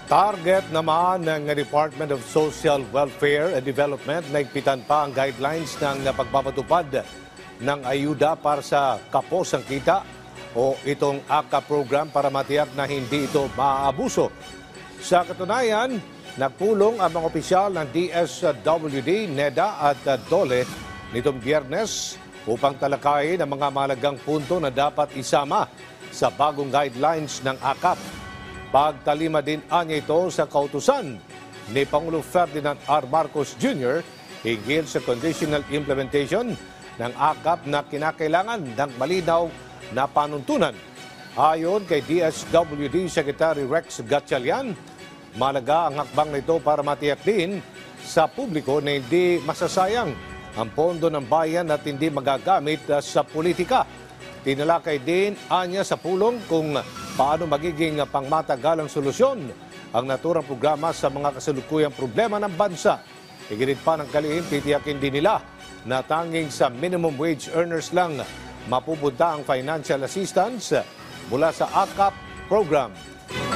Target naman ng Department of Social Welfare and Development na higpitan pa ang guidelines ng pagpapatupad ng ayuda para sa kapos ang kita o itong AKA program para matiyak na hindi ito maaabuso. Sa katunayan, nagpulong ang mga opisyal ng DSWD, NEDA at DOLE nitong Biyernes upang talakayin ang mga mahalagang punto na dapat isama sa bagong guidelines ng AKAP. Pagtalima din anya ito sa kautusan ni Pangulo Ferdinand R. Marcos Jr. hinggil sa conditional implementation ng AKAP na kinakailangan ng malinaw na panuntunan. Ayon kay DSWD Secretary Rex Gatchalian, malaga ang hakbang nito para matiyak din sa publiko na hindi masasayang ang pondo ng bayan at hindi magagamit sa politika. Tinalakay din anya sa pulong kung paano magiging pangmatagalang solusyon ang naturang programa sa mga kasalukuyang problema ng bansa. Higit pa ng kalihim, titiyakin din nila na tanging sa minimum wage earners lang mapupunta ang financial assistance mula sa AKAP program.